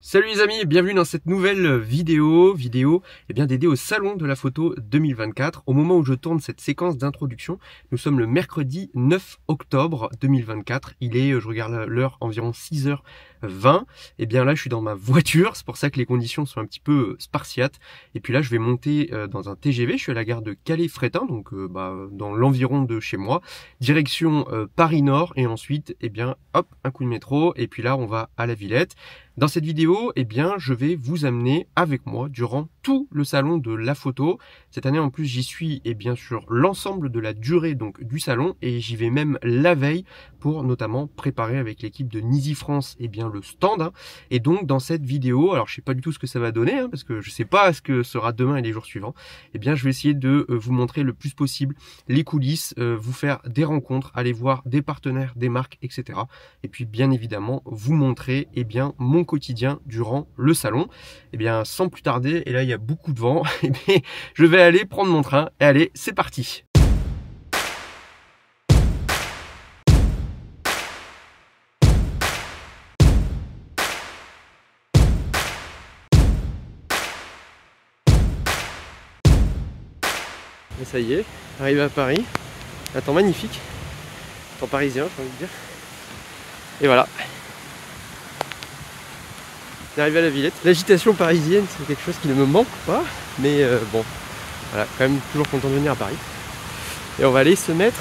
Salut les amis, bienvenue dans cette nouvelle vidéo dédiée au salon de la photo 2024. Au moment où je tourne cette séquence d'introduction, nous sommes le mercredi 9 octobre 2024. Il est, je regarde l'heure, environ 6h20. Et bien là, je suis dans ma voiture, c'est pour ça que les conditions sont un petit peu spartiates. Et puis là, je vais monter dans un TGV. Je suis à la gare de Calais-Frétin, donc dans l'environ de chez moi. Direction Paris-Nord et ensuite, hop, un coup de métro. Et puis là, on va à la Villette. Dans cette vidéo, je vais vous amener avec moi durant tout le salon de la photo. Cette année, en plus, j'y suis sur l'ensemble de la durée du salon et j'y vais même la veille pour notamment préparer avec l'équipe de Nisi France le stand. Et donc, dans cette vidéo, alors je sais pas du tout ce que ça va donner parce que je sais pas ce que sera demain et les jours suivants. Je vais essayer de vous montrer le plus possible les coulisses, vous faire des rencontres, aller voir des partenaires, des marques, etc. Et puis, bien évidemment, vous montrer mon quotidien durant le salon. Sans plus tarder, et là il y a beaucoup de vent, je vais aller prendre mon train et allez, c'est parti. Et ça y est, arrivé à Paris, un temps magnifique, temps parisien j'ai envie de dire, et voilà. Arrivé à la Villette. L'agitation parisienne, c'est quelque chose qui ne me manque pas, mais bon, voilà, quand même toujours content de venir à Paris. Et on va aller se mettre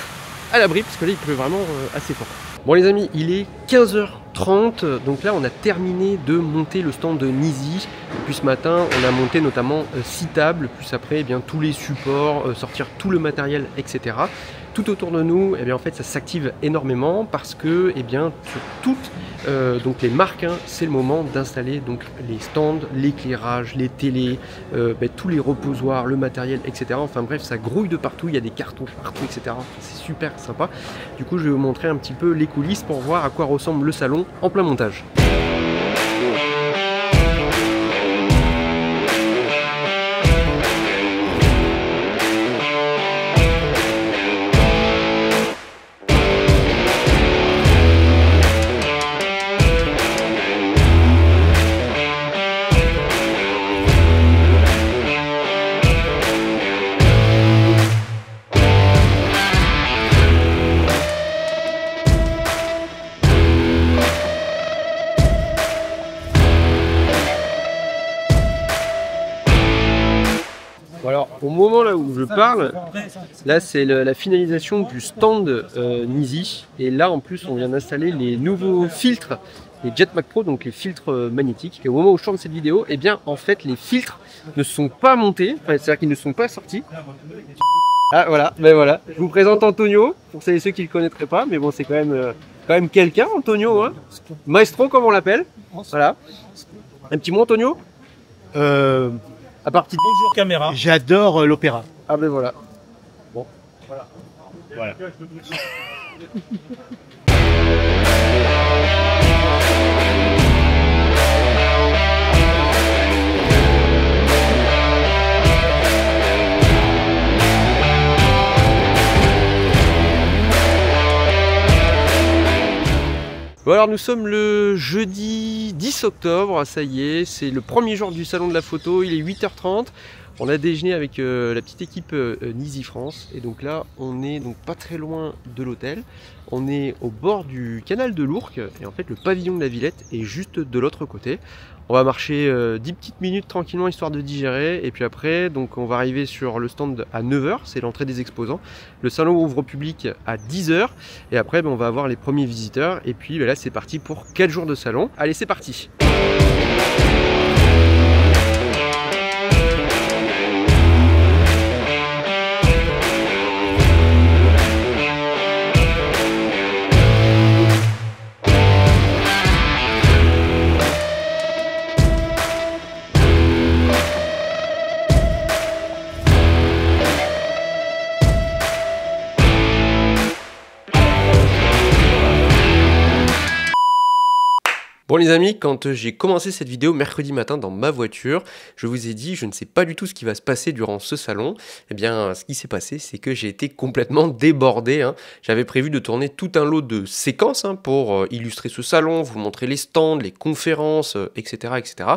à l'abri, parce que là il pleut vraiment assez fort. Bon les amis, il est 15h30, donc là on a terminé de monter le stand de Nisi. Puis ce matin, on a monté notamment 6 tables, plus après tous les supports, sortir tout le matériel, etc. Tout autour de nous, en fait, ça s'active énormément parce que, sur toutes les marques, c'est le moment d'installer les stands, l'éclairage, les télés, tous les reposoirs, le matériel, etc. Enfin bref, ça grouille de partout, il y a des cartons partout, etc. C'est super sympa. Du coup, je vais vous montrer un petit peu les coulisses pour voir à quoi ressemble le salon en plein montage. Alors, au moment là où je parle, là c'est la finalisation du stand Nisi. Et là en plus on vient d'installer les nouveaux filtres, les Jetpack Pro, donc les filtres magnétiques. Et au moment où je tourne cette vidéo, en fait les filtres ne sont pas montés, c'est-à-dire qu'ils ne sont pas sortis. Ah voilà, voilà. Je vous présente Antonio, pour celles et ceux qui ne le connaîtraient pas, mais bon c'est quand même quelqu'un, Antonio, hein. Maestro comme on l'appelle. Voilà. Un petit mot Antonio. À partir de... Bonjour caméra. J'adore l'opéra. Ah ben voilà. Bon. Voilà. Bon alors nous sommes le jeudi 10 octobre, ça y est, c'est le premier jour du salon de la photo, il est 8h30. On a déjeuné avec la petite équipe Nisi France et donc là on est pas très loin de l'hôtel. On est au bord du canal de l'Ourcq et en fait le pavillon de la Villette est juste de l'autre côté. On va marcher 10 petites minutes tranquillement histoire de digérer et puis après on va arriver sur le stand à 9h, c'est l'entrée des exposants. Le salon ouvre au public à 10h et après on va avoir les premiers visiteurs et puis là c'est parti pour 4 jours de salon. Allez c'est parti. Bon Bon les amis, quand j'ai commencé cette vidéo mercredi matin dans ma voiture, je vous ai dit je ne sais pas du tout ce qui va se passer durant ce salon. Eh bien ce qui s'est passé c'est que j'ai été complètement débordé, hein. J'avais prévu de tourner tout un lot de séquences pour illustrer ce salon, vous montrer les stands, les conférences, etc., etc.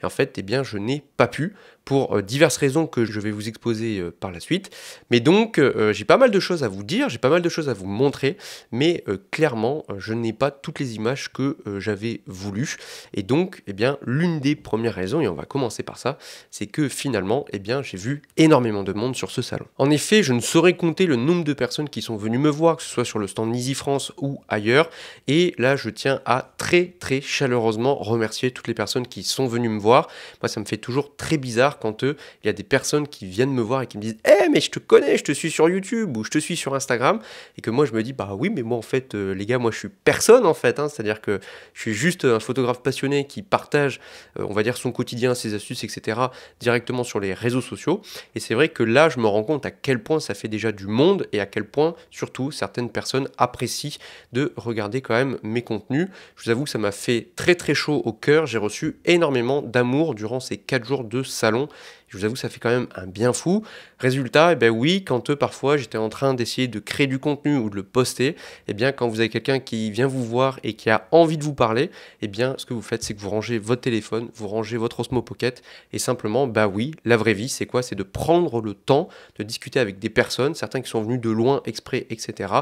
Et en fait, eh bien, je n'ai pas pu pour diverses raisons que je vais vous exposer par la suite. Mais donc, j'ai pas mal de choses à vous dire, j'ai pas mal de choses à vous montrer, mais clairement, je n'ai pas toutes les images que j'avais voulu. Et donc, eh bien, l'une des premières raisons, et on va commencer par ça, c'est que finalement, eh bien, j'ai vu énormément de monde sur ce salon. En effet, je ne saurais compter le nombre de personnes qui sont venues me voir, que ce soit sur le stand Nizi France ou ailleurs. Et là, je tiens à très chaleureusement remercier toutes les personnes qui sont venues me voir. Moi, ça me fait toujours très bizarre quand il y a des personnes qui viennent me voir et qui me disent « Eh, mais je te connais, je te suis sur YouTube ou je te suis sur Instagram » et que moi, je me dis « Bah oui, mais moi, en fait, les gars, moi, je suis personne, en fait. Hein. C'est-à-dire que je suis juste un photographe passionné qui partage, on va dire, son quotidien, ses astuces, etc. directement sur les réseaux sociaux. Et c'est vrai que là, je me rends compte à quel point ça fait déjà du monde et à quel point, surtout, certaines personnes apprécient de regarder quand même mes contenus. Je vous avoue que ça m'a fait très chaud au cœur. J'ai reçu énormément d'amour durant ces 4 jours de salon. Je vous avoue que ça fait quand même un bien fou. Résultat, eh ben oui, quand parfois j'étais en train d'essayer de créer du contenu ou de le poster, eh bien quand vous avez quelqu'un qui vient vous voir et qui a envie de vous parler, eh bien ce que vous faites, c'est que vous rangez votre téléphone, vous rangez votre Osmo Pocket et simplement, bah oui, la vraie vie, c'est quoi? C'est de prendre le temps de discuter avec des personnes, certains qui sont venus de loin exprès, etc.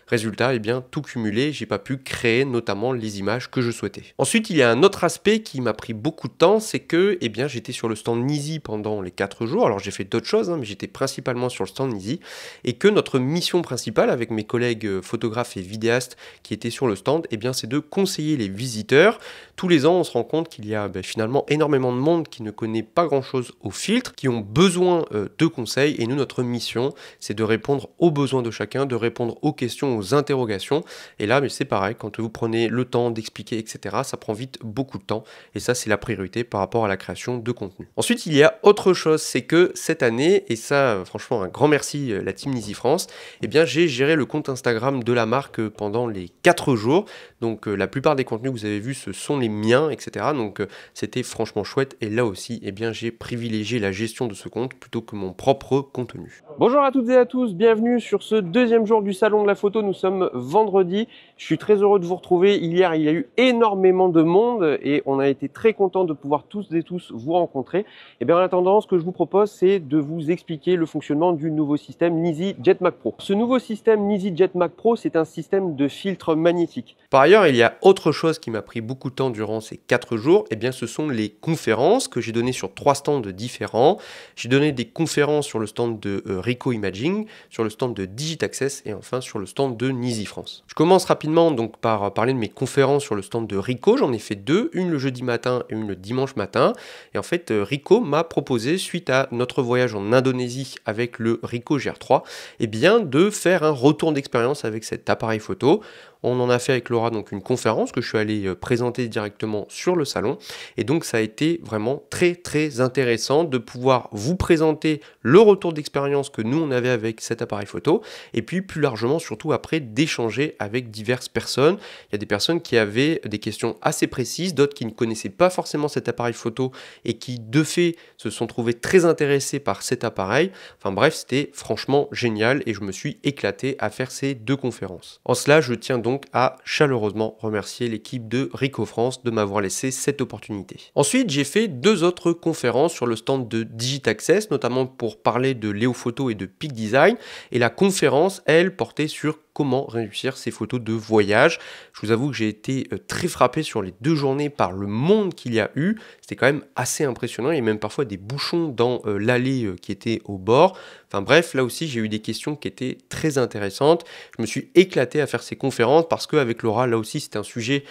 Résultat, eh bien tout cumulé, j'ai pas pu créer notamment les images que je souhaitais. Ensuite, il y a un autre aspect qui m'a pris beaucoup de temps, c'est que, eh bien, j'étais sur le stand Nizi pendant les 4 jours. Alors j'ai fait d'autres choses, mais j'étais principalement sur le stand Nizi, et que notre mission principale avec mes collègues photographes et vidéastes qui étaient sur le stand, eh bien, c'est de conseiller les visiteurs. Tous les ans, on se rend compte qu'il y a finalement énormément de monde qui ne connaît pas grand-chose au filtre, qui ont besoin de conseils, et nous, notre mission, c'est de répondre aux besoins de chacun, de répondre aux questions, aux interrogations. Et là, mais c'est pareil, quand vous prenez le temps d'expliquer, etc., ça prend vite beaucoup de temps, et ça, c'est la priorité par rapport à la création de contenu. Ensuite, il y a autre chose, c'est que cette année, et ça franchement un grand merci la team Nizi France, eh bien j'ai géré le compte Instagram de la marque pendant les 4 jours, donc la plupart des contenus que vous avez vus ce sont les miens, etc. Donc c'était franchement chouette, et là aussi eh bien j'ai privilégié la gestion de ce compte plutôt que mon propre contenu. Bonjour à toutes et à tous, bienvenue sur ce deuxième jour du salon de la photo. Nous sommes vendredi, je suis très heureux de vous retrouver. Hier il y a eu énormément de monde et on a été très content de pouvoir tous et tous vous rencontrer. Et bien en attendant, ce que je vous propose, c'est de vous expliquer le fonctionnement du nouveau système Nizi Jetmac Pro. Ce nouveau système Nizi Jetmac Pro, c'est un système de filtre magnétique. Par ailleurs, il y a autre chose qui m'a pris beaucoup de temps durant ces 4 jours, et bien ce sont les conférences que j'ai données sur 3 stands différents. J'ai donné des conférences sur le stand de Ricoh Imaging, sur le stand de Digitaccess et enfin sur le stand de Nizi France. Je commence rapidement donc par parler de mes conférences sur le stand de Ricoh. J'en ai fait 2, une le jeudi matin et une le dimanche matin. Et en fait, Ricoh m'a proposé, suite à notre voyage en Indonésie avec le Ricoh GR3, eh bien de faire un retour d'expérience avec cet appareil photo. On en a fait avec Laura donc une conférence que je suis allé présenter directement sur le salon, et donc ça a été vraiment très intéressant de pouvoir vous présenter le retour d'expérience que nous on avait avec cet appareil photo, et puis plus largement surtout après d'échanger avec diverses personnes. Il y a des personnes qui avaient des questions assez précises, d'autres qui ne connaissaient pas forcément cet appareil photo et qui de fait se sont trouvés très intéressés par cet appareil. Enfin bref, c'était franchement génial et je me suis éclaté à faire ces 2 conférences. En cela, je tiens donc à chaleureusement remercier l'équipe de Ricoh France de m'avoir laissé cette opportunité. Ensuite, j'ai fait 2 autres conférences sur le stand de Digitaccess, notamment pour parler de Léo Photo et de Peak Design, et la conférence, elle, portait sur comment réussir ces photos de voyage. Je vous avoue que j'ai été très frappé sur les 2 journées par le monde qu'il y a eu. C'était quand même assez impressionnant. Il y a même parfois des bouchons dans l'allée qui était au bord. Enfin bref, là aussi j'ai eu des questions qui étaient très intéressantes. Je me suis éclaté à faire ces conférences parce qu'avec Laura, là aussi c'est un sujet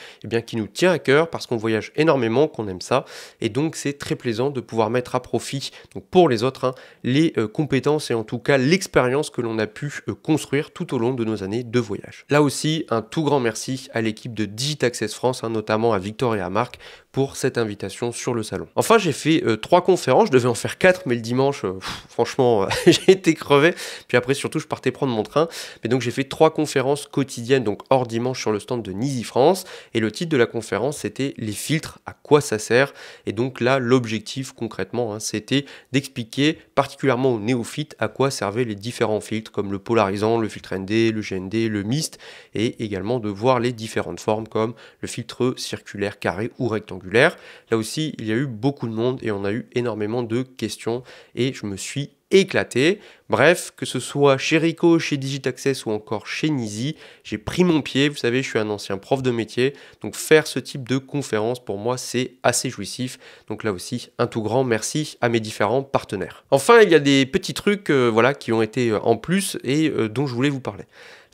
qui nous tient à cœur, parce qu'on voyage énormément, qu'on aime ça. Et donc c'est très plaisant de pouvoir mettre à profit, donc pour les autres, les compétences et en tout cas l'expérience que l'on a pu construire tout au long de nos années de voyage. Là aussi, un tout grand merci à l'équipe de Digitaccess France, notamment à Victor et à Marc, pour cette invitation sur le salon. Enfin, j'ai fait 3 conférences, je devais en faire 4, mais le dimanche, franchement, j'ai été crevé. Puis après, surtout, je partais prendre mon train. Mais donc, j'ai fait 3 conférences quotidiennes, donc hors dimanche, sur le stand de Nisi France. Et le titre de la conférence, c'était les filtres, à quoi ça sert. Et donc là, l'objectif concrètement, c'était d'expliquer particulièrement aux néophytes à quoi servaient les différents filtres, comme le polarisant, le filtre ND, le GND, le mist, et également de voir les différentes formes comme le filtre circulaire, carré ou rectangulaire. Là aussi, il y a eu beaucoup de monde et on a eu énormément de questions et je me suis éclaté. Bref, que ce soit chez Ricoh, chez Digitaccess ou encore chez Nisi, j'ai pris mon pied. Vous savez, je suis un ancien prof de métier, donc faire ce type de conférence, pour moi, c'est assez jouissif. Donc là aussi, un tout grand merci à mes différents partenaires. Enfin, il y a des petits trucs voilà, qui ont été en plus et dont je voulais vous parler.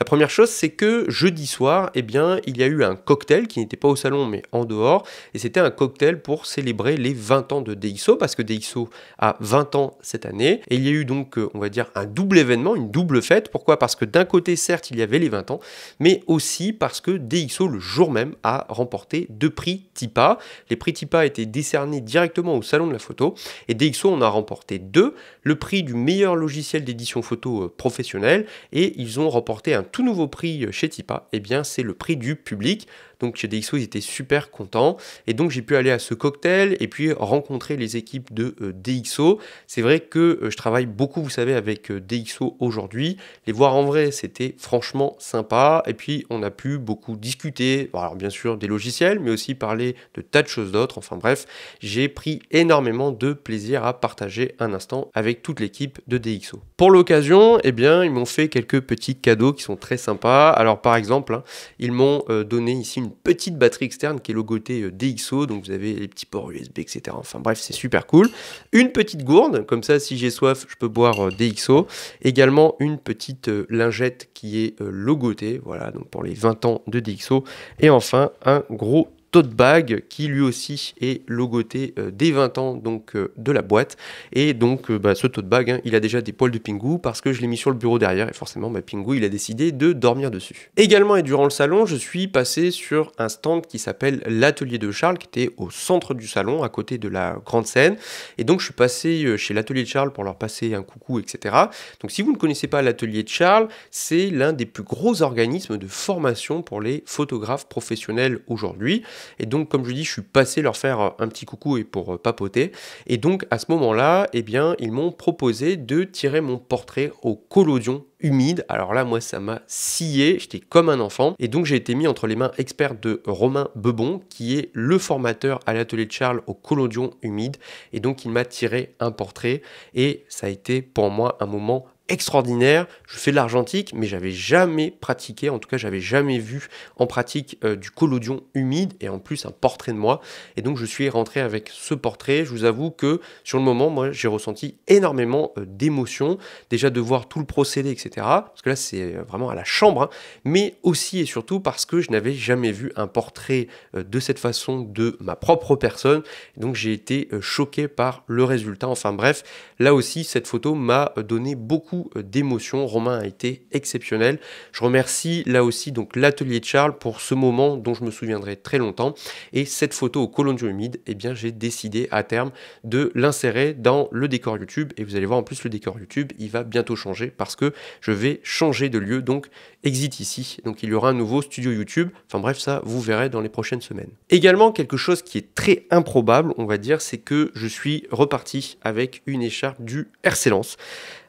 La première chose, c'est que jeudi soir, eh bien, il y a eu un cocktail qui n'était pas au salon, mais en dehors. Et c'était un cocktail pour célébrer les 20 ans de DxO, parce que DxO a 20 ans cette année. Et il y a eu donc, on va dire, un double événement, une double fête. Pourquoi ? Parce que d'un côté, certes, il y avait les 20 ans, mais aussi parce que DxO, le jour même, a remporté 2 prix TIPA. Les prix TIPA étaient décernés directement au salon de la photo. Et DxO en a remporté 2. Le prix du meilleur logiciel d'édition photo professionnel. Et ils ont remporté un tout nouveau prix chez TIPA, eh bien c'est le prix du public. Donc chez DxO, ils étaient super contents. Et donc j'ai pu aller à ce cocktail et puis rencontrer les équipes de DxO. C'est vrai que je travaille beaucoup, vous savez, avec DxO aujourd'hui. Les voir en vrai, c'était franchement sympa. Et puis on a pu beaucoup discuter, alors bien sûr des logiciels, mais aussi parler de tas de choses d'autres. Enfin bref, j'ai pris énormément de plaisir à partager un instant avec toute l'équipe de DxO. Pour l'occasion, eh bien, ils m'ont fait quelques petits cadeaux qui sont très sympas. Alors par exemple, ils m'ont donné ici une petite batterie externe qui est logotée DxO, donc vous avez les petits ports USB, etc. Enfin bref, c'est super cool. Une petite gourde, comme ça si j'ai soif, je peux boire DxO. Également une petite lingette qui est logotée, voilà, donc pour les 20 ans de DxO. Et enfin, un gros tote bag qui lui aussi est logoté des 20 ans donc de la boîte. Et donc ce tote bag, il a déjà des poils de Pingu parce que je l'ai mis sur le bureau derrière et forcément Pingu il a décidé de dormir dessus. Également et durant le salon, je suis passé sur un stand qui s'appelle l'Atelier de Charles, qui était au centre du salon à côté de la grande scène. Et donc je suis passé chez l'Atelier de Charles pour leur passer un coucou, etc. Donc si vous ne connaissez pas l'Atelier de Charles, c'est l'un des plus gros organismes de formation pour les photographes professionnels aujourd'hui. Et donc, comme je dis, je suis passé leur faire un petit coucou et pour papoter. Et donc, à ce moment-là, eh bien, ils m'ont proposé de tirer mon portrait au collodion humide. Alors là, moi, ça m'a scié, j'étais comme un enfant. Et donc, j'ai été mis entre les mains expertes de Romain Bebon, qui est le formateur à l'atelier de Charles au collodion humide. Et donc, il m'a tiré un portrait. Et ça a été pour moi un moment extraordinaire. Je fais de l'argentique, mais j'avais jamais pratiqué, en tout cas j'avais jamais vu en pratique du collodion humide et en plus un portrait de moi. Et donc je suis rentré avec ce portrait. Je vous avoue que sur le moment, moi j'ai ressenti énormément d'émotions, déjà de voir tout le procédé, etc. Parce que là c'est vraiment à la chambre, hein, mais aussi et surtout parce que je n'avais jamais vu un portrait de cette façon de ma propre personne. Et donc j'ai été choqué par le résultat. Enfin bref, là aussi cette photo m'a donné beaucoup d'émotions. Romain a été exceptionnel. Je remercie là aussi donc l'atelier de Charles pour ce moment dont je me souviendrai très longtemps. Et cette photo au collodion humide, eh bien j'ai décidé à terme de l'insérer dans le décor YouTube. Et vous allez voir en plus le décor YouTube, il va bientôt changer parce que je vais changer de lieu. Donc exit ici. Donc il y aura un nouveau studio YouTube. Enfin bref, ça vous verrez dans les prochaines semaines. Également quelque chose qui est très improbable, on va dire, c'est que je suis reparti avec une écharpe du RC Lens.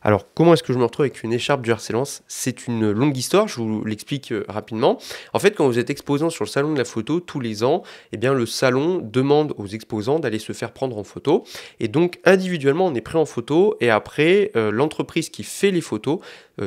Alors, comment est-ce que je me retrouve avec une écharpe du RC Lens ? C'est une longue histoire, je vous l'explique rapidement. En fait, quand vous êtes exposant sur le salon de la photo tous les ans, eh bien, le salon demande aux exposants d'aller se faire prendre en photo. Et donc, individuellement, on est pris en photo. Et après, l'entreprise qui fait les photos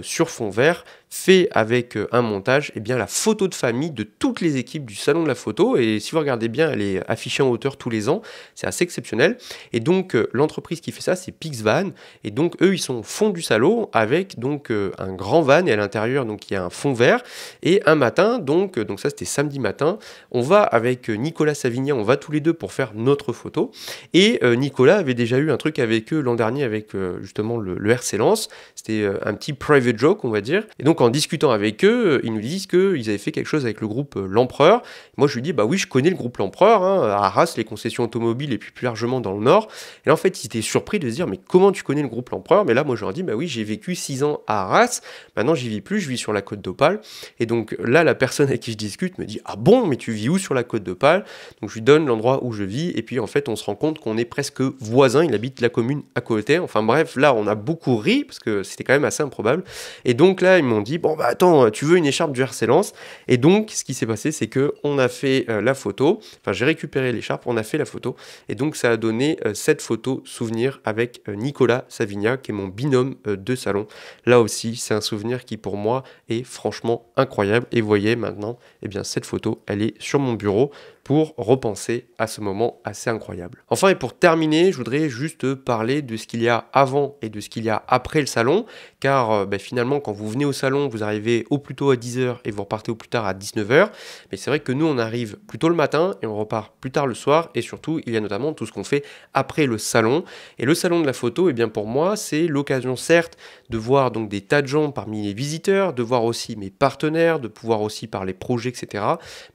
sur fond vert fait avec un montage, eh bien, la photo de famille de toutes les équipes du salon de la photo. Et si vous regardez bien, elle est affichée en hauteur tous les ans. C'est assez exceptionnel. Et donc, l'entreprise qui fait ça, c'est Pixvan. Et donc, eux, ils sont au fond du salon avec donc un grand van et à l'intérieur, donc il y a un fond vert. Et un matin, donc ça, c'était samedi matin, on va avec Nicolas Savignan, on va tous les deux pour faire notre photo. Et Nicolas avait déjà eu un truc avec eux l'an dernier avec justement le RC Lens. C'était un petit private joke, on va dire. Et donc, en discutant avec eux, ils nous disent qu'ils avaient fait quelque chose avec le groupe L'Empereur. Moi, je lui dis, bah oui, je connais le groupe L'Empereur, hein, à Arras, les concessions automobiles et puis plus largement dans le Nord. Et là, en fait, ils étaient surpris de se dire, mais comment tu connais le groupe L'Empereur? Mais là, moi, je leur dis, bah oui, j'ai vécu 6 ans à Arras. Maintenant, j'y vis plus, je vis sur la côte d'Opale. Et donc là, la personne avec qui je discute me dit, ah bon, mais tu vis où sur la côte d'Opale? Donc je lui donne l'endroit où je vis. Et puis, en fait, on se rend compte qu'on est presque voisins. Il habite la commune à côté. Enfin bref, là, on a beaucoup ri parce que c'était quand même assez improbable. Et donc là, ils m'ont dit, bon, bah attends, tu veux une écharpe du RC Lens? Et donc, ce qui s'est passé, c'est que on a fait la photo. Enfin, j'ai récupéré l'écharpe, on a fait la photo. Et donc, ça a donné cette photo souvenir avec Nicolas Savigna, qui est mon binôme de salon. Là aussi, c'est un souvenir qui, pour moi, est franchement incroyable. Et vous voyez maintenant, eh bien, cette photo, elle est sur mon bureau pour repenser à ce moment assez incroyable. Enfin, et pour terminer, je voudrais juste parler de ce qu'il y a avant et de ce qu'il y a après le salon, car finalement, quand vous venez au salon, vous arrivez au plus tôt à 10h et vous repartez au plus tard à 19h, mais c'est vrai que nous, on arrive plus tôt le matin et on repart plus tard le soir, et surtout, il y a notamment tout ce qu'on fait après le salon. Et le salon de la photo, eh bien pour moi, c'est l'occasion, certes, de voir donc des tas de gens parmi les visiteurs, de voir aussi mes partenaires, de pouvoir aussi parler projets, etc.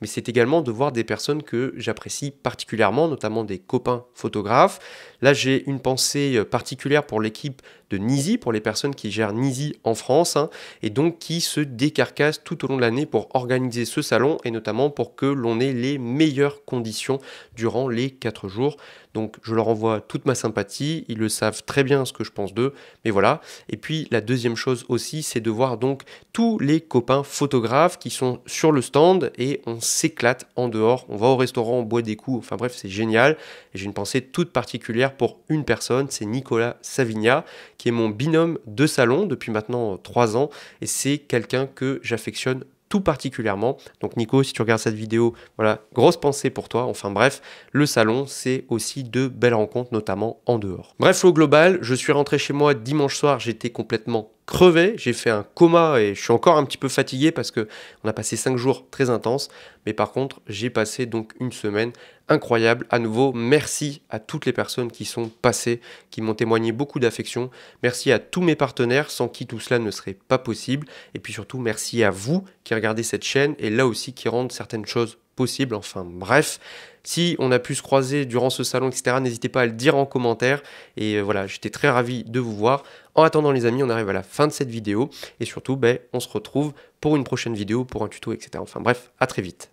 Mais c'est également de voir des personnes que j'apprécie particulièrement, notamment des copains photographes. Là, j'ai une pensée particulière pour l'équipe de Nisi, pour les personnes qui gèrent Nisi en France, hein, et donc qui se décarcassent tout au long de l'année pour organiser ce salon, et notamment pour que l'on ait les meilleures conditions durant les 4 jours. Donc je leur envoie toute ma sympathie, ils le savent très bien ce que je pense d'eux, mais voilà. Et puis la deuxième chose aussi, c'est de voir donc tous les copains photographes qui sont sur le stand et on s'éclate en dehors. On va au restaurant, on boit des coups, enfin bref, c'est génial. Et j'ai une pensée toute particulière pour une personne, c'est Nicolas Savigna, qui est mon binôme de salon depuis maintenant 3 ans, et c'est quelqu'un que j'affectionne tout particulièrement. Donc Nico, si tu regardes cette vidéo, voilà, grosse pensée pour toi. Enfin bref, le salon, c'est aussi de belles rencontres, notamment en dehors. Bref, au global, je suis rentré chez moi dimanche soir, j'étais complètement crevé, j'ai fait un coma et je suis encore un petit peu fatigué parce que on a passé 5 jours très intenses, mais par contre j'ai passé donc une semaine incroyable. À nouveau, merci à toutes les personnes qui sont passées, qui m'ont témoigné beaucoup d'affection, merci à tous mes partenaires sans qui tout cela ne serait pas possible, et puis surtout merci à vous qui regardez cette chaîne et là aussi qui rendent certaines choses possibles. Enfin bref, si on a pu se croiser durant ce salon, etc., n'hésitez pas à le dire en commentaire. Et voilà, j'étais très ravi de vous voir. En attendant les amis, on arrive à la fin de cette vidéo. Et surtout, on se retrouve pour une prochaine vidéo, pour un tuto, etc. Enfin bref, à très vite.